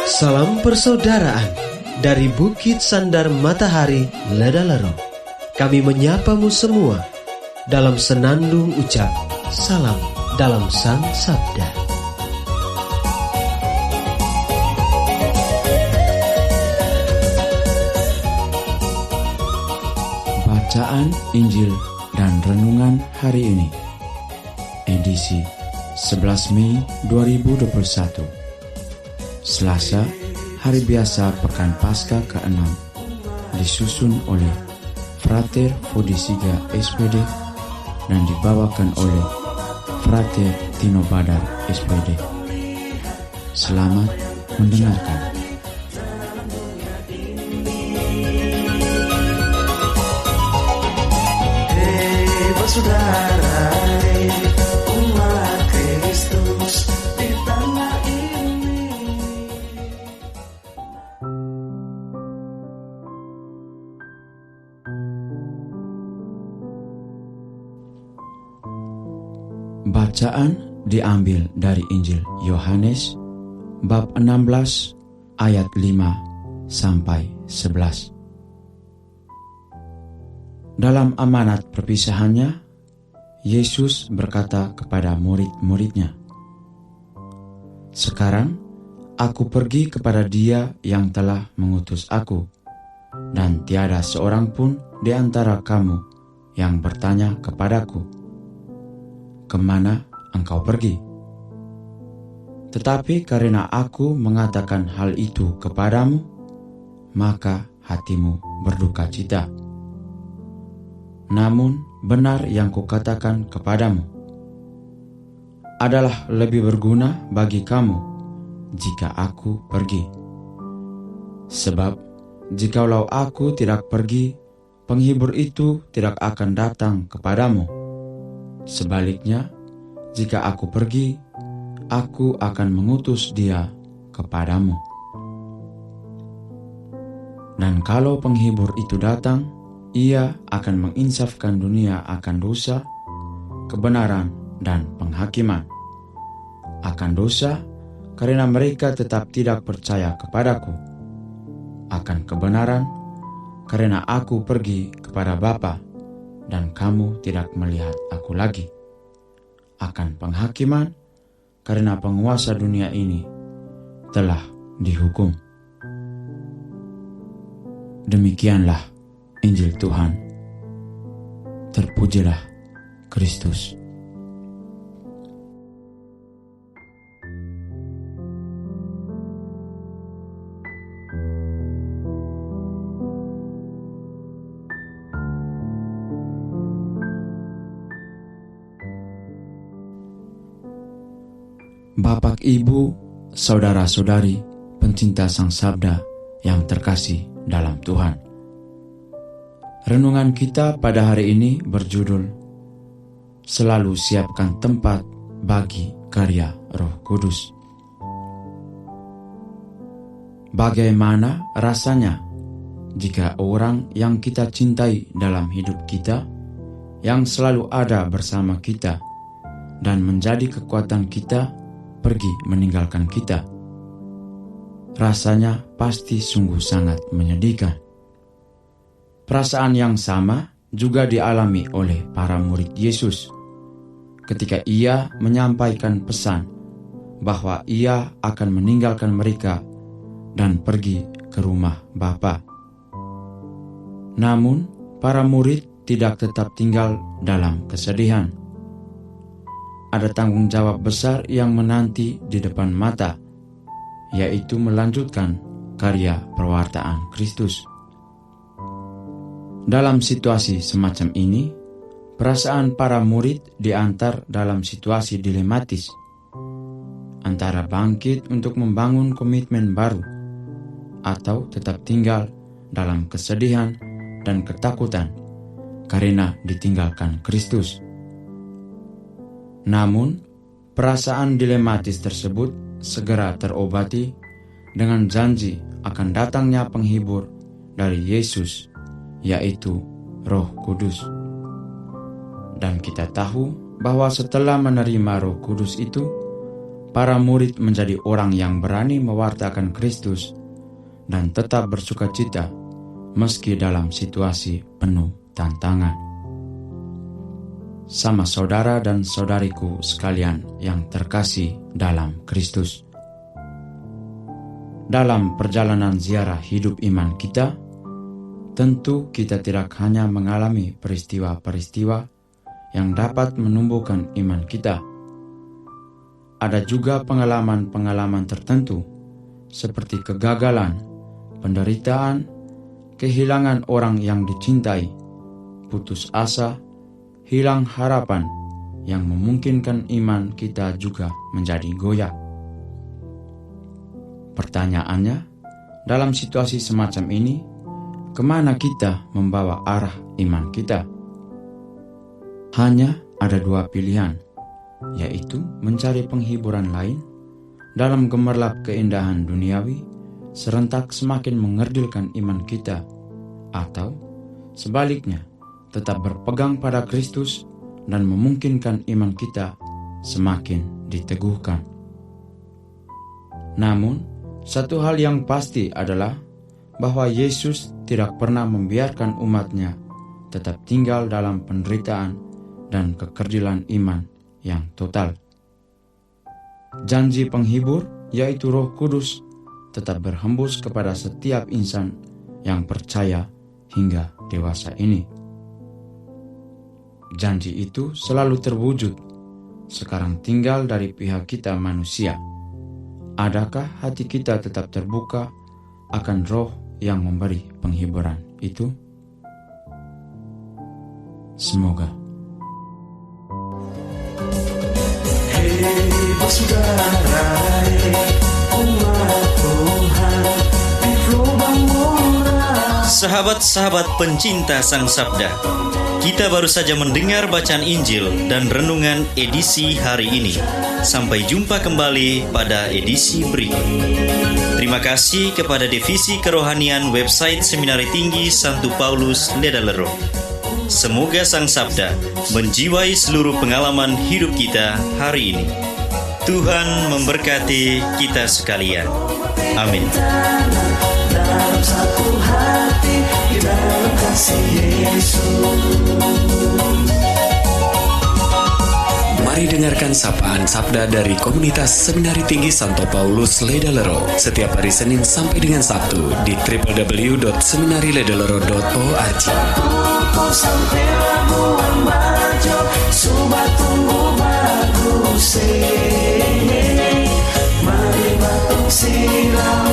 Salam persaudaraan dari Bukit Sandar Matahari Ledalero. Kami menyapamu semua dalam senandung ucap salam dalam Sang Sabda. Bacaan Injil dan Renungan hari ini, edisi 11 Mei 2021, Selasa, hari biasa Pekan Paskah ke-6, disusun oleh Frater Fodisiga SPD dan dibawakan oleh Frater Tino Badar SPD. Selamat mendengarkan. Saudara, umat Kristus di tanah ini. Bacaan diambil dari Injil Yohanes bab 16 ayat 5 sampai 11. Dalam amanat perpisahannya, Yesus berkata kepada murid-muridnya, "Sekarang aku pergi kepada Dia yang telah mengutus aku, dan tiada seorang pun di antara kamu yang bertanya kepadaku, 'Kemana engkau pergi?' Tetapi karena aku mengatakan hal itu kepadamu, maka hatimu berduka cita. Namun benar yang kukatakan kepadamu, adalah lebih berguna bagi kamu jika aku pergi. Sebab jikalau aku tidak pergi, penghibur itu tidak akan datang kepadamu. Sebaliknya, jika aku pergi, aku akan mengutus Dia kepadamu. Dan kalau penghibur itu datang, Ia akan menginsafkan dunia akan dosa, kebenaran, dan penghakiman. Akan dosa, karena mereka tetap tidak percaya kepadaku. Akan kebenaran, karena aku pergi kepada Bapa, dan kamu tidak melihat aku lagi. Akan penghakiman, karena penguasa dunia ini telah dihukum." Demikianlah Injil Tuhan. Terpujilah Kristus. Bapak, Ibu, saudara-saudari, pencinta Sang Sabda yang terkasih dalam Tuhan. Renungan kita pada hari ini berjudul "Selalu siapkan tempat bagi karya Roh Kudus". Bagaimana rasanya jika orang yang kita cintai dalam hidup kita, yang selalu ada bersama kita dan menjadi kekuatan kita, pergi meninggalkan kita? Rasanya pasti sungguh sangat menyedihkan. Perasaan yang sama juga dialami oleh para murid Yesus ketika Ia menyampaikan pesan bahwa Ia akan meninggalkan mereka dan pergi ke rumah Bapa. Namun, para murid tidak tetap tinggal dalam kesedihan. Ada tanggung jawab besar yang menanti di depan mata, yaitu melanjutkan karya perwartaan Kristus. Dalam situasi semacam ini, perasaan para murid diantar dalam situasi dilematis, antara bangkit untuk membangun komitmen baru, atau tetap tinggal dalam kesedihan dan ketakutan karena ditinggalkan Kristus. Namun, perasaan dilematis tersebut segera terobati dengan janji akan datangnya penghibur dari Yesus, yaitu Roh Kudus. Dan kita tahu bahwa setelah menerima Roh Kudus itu, para murid menjadi orang yang berani mewartakan Kristus dan tetap bersukacita meski dalam situasi penuh tantangan. Sama saudara dan saudariku sekalian yang terkasih dalam Kristus, dalam perjalanan ziarah hidup iman kita, tentu kita tidak hanya mengalami peristiwa-peristiwa yang dapat menumbuhkan iman kita. Ada juga pengalaman-pengalaman tertentu seperti kegagalan, penderitaan, kehilangan orang yang dicintai, putus asa, hilang harapan yang memungkinkan iman kita juga menjadi goyah. Pertanyaannya, dalam situasi semacam ini, kemana kita membawa arah iman kita? Hanya ada dua pilihan, yaitu mencari penghiburan lain dalam gemerlap keindahan duniawi, serentak semakin mengerdilkan iman kita, atau sebaliknya, tetap berpegang pada Kristus dan memungkinkan iman kita semakin diteguhkan. Namun, satu hal yang pasti adalah bahwa Yesus tidak pernah membiarkan umatnya tetap tinggal dalam penderitaan dan kekerdilan iman yang total. Janji penghibur, yaitu Roh Kudus, tetap berhembus kepada setiap insan yang percaya hingga dewasa ini. Janji itu selalu terwujud, sekarang tinggal dari pihak kita manusia. Adakah hati kita tetap terbuka akan Roh yang memberi penghiburan itu? Semoga. Hei bersaudara, umat Tuhan di lubang murah. Sahabat-sahabat pencinta Sang Sabda, kita baru saja mendengar bacaan Injil dan renungan edisi hari ini. Sampai jumpa kembali pada edisi berikut. Terima kasih kepada Divisi Kerohanian website Seminari Tinggi Santo Paulus Ledalero. Semoga Sang Sabda menjiwai seluruh pengalaman hidup kita hari ini. Tuhan memberkati kita sekalian. Amin. Dalam satu hati, di dalam kasih Yesus. Mari dengarkan sapaan sabda dari komunitas Seminari Tinggi Santo Paulus Ledalero setiap hari Senin sampai dengan Sabtu di www.seminariledalero.org. Kau sampai Labuan Bajo, Subat tunggu bagus. Mari batuk silam.